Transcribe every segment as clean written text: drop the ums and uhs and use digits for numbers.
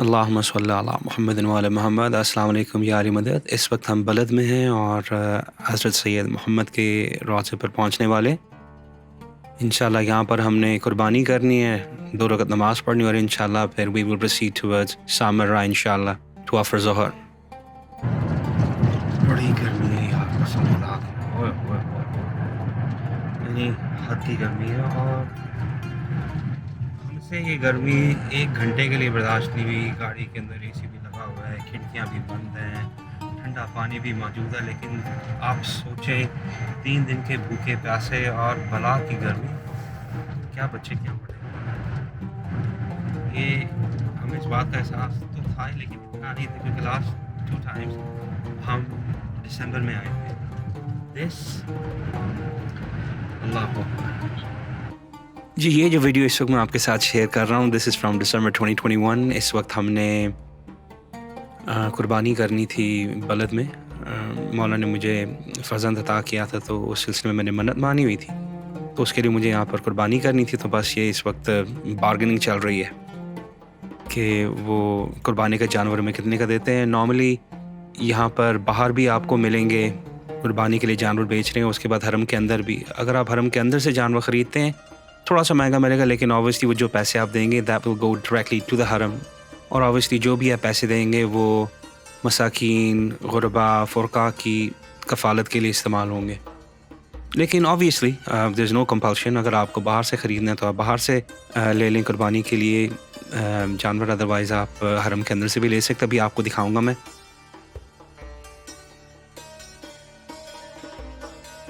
اللہم صلی علی محمد و علی محمد۔ السلام علیکم یار مدد۔ اس وقت ہم بلد میں ہیں اور حضرت سید محمد کے روضے پر پہنچنے والے۔ انشاءاللہ یہاں پر ہم نے قربانی کرنی ہے، 2 رکعت نماز پڑھنی، اور انشاءاللہ پھر we will proceed towards سامرہ انشاءاللہ to offer ظہر۔ بڑی گرمی ہے یار، قسم خدا کی، اوئے اوئے اوئے، یعنی حد کی گرمی ہے، اور ہم سے یہ گرمی 1 گھنٹے کے لیے برداشت نہیں ہوئی۔ گاڑی کے اندر اے سی بھی لگا ہوا ہے، کھڑکیاں بھی بند ہیں، ٹھنڈا پانی بھی موجود ہے، لیکن آپ سوچیں 3 دن کے بھوکے پیاسے اور بلا کی گرمی، کیا بچے کیا بڑے۔ یہ ہمیں اس بات کا احساس تو تھا ہی، لیکن اتنا نہیں تھا، کیونکہ لاسٹ 2 ٹائمز ہم دسمبر میں آئے تھے۔ اللہ اکبر۔ جی یہ جو ویڈیو اس وقت میں آپ کے ساتھ شیئر کر رہا ہوں، دس از فرام دسمبر 2021۔ اس وقت ہم نے قربانی کرنی تھی بلد میں۔ مولا نے مجھے فرزند عطا کیا تھا، تو اس سلسلے میں میں نے منت مانی ہوئی تھی، تو اس کے لیے مجھے یہاں پر قربانی کرنی تھی۔ تو بس یہ اس وقت بارگننگ چل رہی ہے کہ وہ قربانی کا جانور میں کتنے کا دیتے ہیں۔ نارملی یہاں پر باہر بھی آپ کو ملیں گے، قربانی کے لیے جانور بیچ رہے ہیں، اس کے بعد حرم کے اندر بھی۔ اگر آپ حرم کے اندر سے جانور خریدتے ہیں تھوڑا سا مہنگا ملے گا، لیکن اوبویسلی وہ جو پیسے آپ دیں گے that will go directly to the حرم، اور اوبویسلی جو بھی آپ پیسے دیں گے وہ مساکین، غربا، فرقہ کی کفالت کے لیے استعمال ہوں گے۔ لیکن اوبویسلی دیر از نو کمپلشن، اگر آپ کو باہر سے خریدنا ہے تو آپ باہر سے لے لیں قربانی کے لیے جانور، ادروائز آپ حرم کے اندر سے بھی لے سکتے۔ ابھی آپ کو دکھاؤں گا میں۔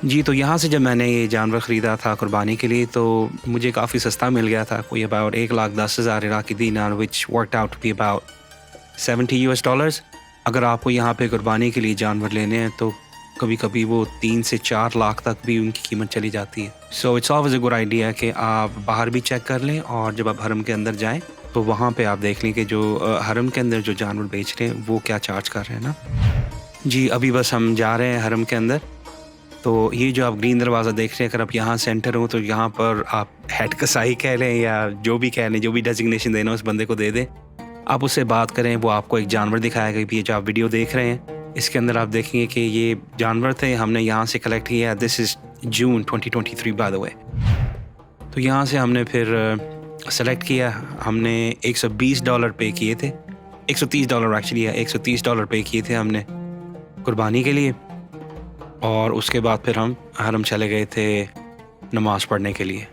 جی تو یہاں سے جب میں نے یہ جانور خریدا تھا قربانی کے لیے، تو مجھے کافی سستا مل گیا تھا، کوئی about 1,10,000 Iraqi dinar, which worked out to be about $70۔ اگر آپ کو یہاں پہ قربانی کے لیے جانور لینے ہیں تو کبھی کبھی وہ 3 سے 4 لاکھ تک بھی ان کی قیمت چلی جاتی ہے۔ So it's always a good idea کہ آپ باہر بھی چیک کر لیں، اور جب آپ حرم کے اندر جائیں تو وہاں پہ آپ دیکھ لیں کہ جو حرم کے اندر جو جانور بیچ رہے ہیں وہ کیا چارج کر رہے ہیں نا۔ جی ابھی بس ہم جا رہے ہیں حرم کے اندر۔ تو یہ جو آپ گرین دروازہ دیکھ رہے ہیں، اگر آپ یہاں سے انٹر ہوں تو یہاں پر آپ ہیڈ کسائی کہہ لیں یا جو بھی کہہ لیں، جو بھی ڈیزگنیشن دینا اس بندے کو دے دیں، آپ اس سے بات کریں، وہ آپ کو ایک جانور دکھائے گا۔ یہ جو آپ ویڈیو دیکھ رہے ہیں اس کے اندر آپ دیکھیں گے کہ یہ جانور تھے، ہم نے یہاں سے کلیکٹ کیا۔ دس از جون 2023 بائی دا وے۔ تو یہاں سے ہم نے پھر سلیکٹ کیا، ہم نے $120 پے کیے تھے، $130 ایکچولی ہے، $130 پے کیے تھے ہم نے قربانی کے لیے، اور اس کے بعد پھر ہم حرم چلے گئے تھے نماز پڑھنے کے لیے۔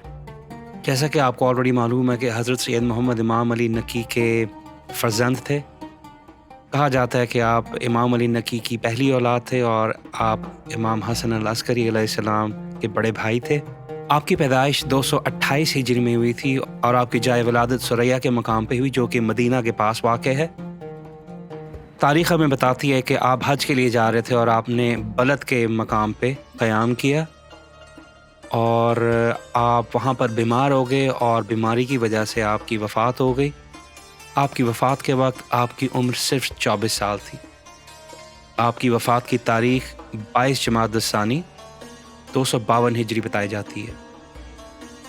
جیسا کہ آپ کو آلریڈی معلوم ہے کہ حضرت سید محمد امام علی نقی کے فرزند تھے۔ کہا جاتا ہے کہ آپ امام علی نقی کی پہلی اولاد تھے، اور آپ امام حسن العسکری علیہ السلام کے بڑے بھائی تھے۔ آپ کی پیدائش 228 ہجری میں ہوئی تھی، اور آپ کی جائے ولادت سریہ کے مقام پہ ہوئی، جو کہ مدینہ کے پاس واقع ہے۔ تاریخ ہمیں بتاتی ہے کہ آپ حج کے لیے جا رہے تھے، اور آپ نے بلد کے مقام پہ قیام کیا، اور آپ وہاں پر بیمار ہو گئے، اور بیماری کی وجہ سے آپ کی وفات ہو گئی۔ آپ کی وفات کے وقت آپ کی عمر صرف 24 سال تھی۔ آپ کی وفات کی تاریخ 22 جمادی الثانی 252 ہجری بتائی جاتی ہے،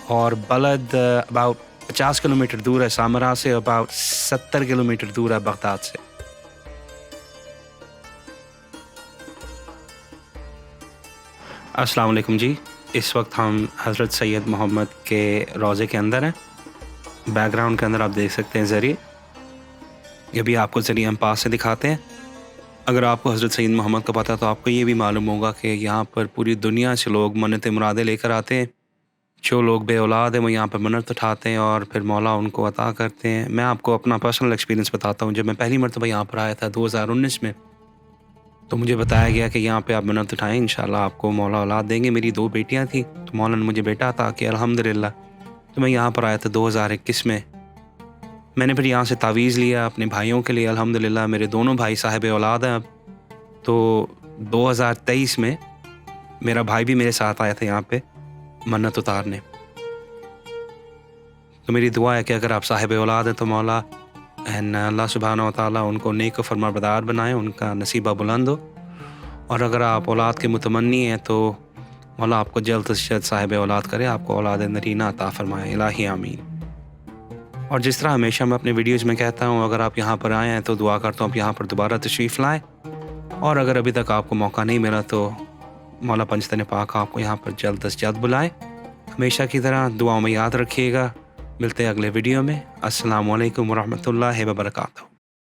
اور بلد اباؤٹ 50 کلومیٹر دور ہے سامرا سے، اباؤٹ 70 کلومیٹر دور ہے بغداد سے۔ السلام علیکم جی، اس وقت ہم حضرت سید محمد کے روضے کے اندر ہیں۔ بیک گراؤنڈ کے اندر آپ دیکھ سکتے ہیں ذریعے، یہ بھی آپ کو ذریعے ہم پاس سے دکھاتے ہیں۔ اگر آپ کو حضرت سید محمد کا پتہ تو آپ کو یہ بھی معلوم ہوگا کہ یہاں پر پوری دنیا سے لوگ منتیں مرادیں لے کر آتے ہیں۔ جو لوگ بے اولاد ہیں وہ یہاں پر منت اٹھاتے ہیں، اور پھر مولا ان کو عطا کرتے ہیں۔ میں آپ کو اپنا پرسنل ایکسپیرینس بتاتا ہوں۔ جب میں پہلی مرتبہ یہاں پر آیا تھا 2019 میں، تو مجھے بتایا گیا کہ یہاں پہ آپ منت اٹھائیں، انشاءاللہ آپ کو مولا اولاد دیں گے۔ میری 2 بیٹیاں تھیں، تو مولا نے مجھے بیٹا عطا کیا الحمدللہ۔ تو میں یہاں پر آیا تھا 2021 میں۔ میں نے پھر یہاں سے تعویذ لیا اپنے بھائیوں کے لیے، الحمدللہ میرے دونوں بھائی صاحب اولاد ہیں اب۔ تو 2023 میں میرا بھائی بھی میرے ساتھ آیا تھا یہاں پہ منت اتارنے۔ تو میری دعا ہے کہ اگر آپ صاحب اولاد ہیں تو مولا اللہ سبحانہ و تعالیٰ ان کو نیک و فرمانبردار بنائیں، ان کا نصیبہ بلند ہو، اور اگر آپ اولاد کے متمنی ہیں تو مولا آپ کو جلد از جلد صاحب اولاد کرے، آپ کو اولاد نرینہ عطا فرمائے، الہی آمین۔ اور جس طرح ہمیشہ میں اپنے ویڈیوز میں کہتا ہوں، اگر آپ یہاں پر آئے ہیں تو دعا کرتا ہوں آپ یہاں پر دوبارہ تشریف لائیں، اور اگر ابھی تک آپ کو موقع نہیں ملا تو مولا پنجتن پاک آپ کو یہاں پر جلد از جلد بلائے۔ ہمیشہ کی طرح دعاؤں میں یاد رکھیے گا۔ ملتے ہیں اگلے ویڈیو میں۔ السلام علیکم ورحمۃ اللہ وبرکاتہ۔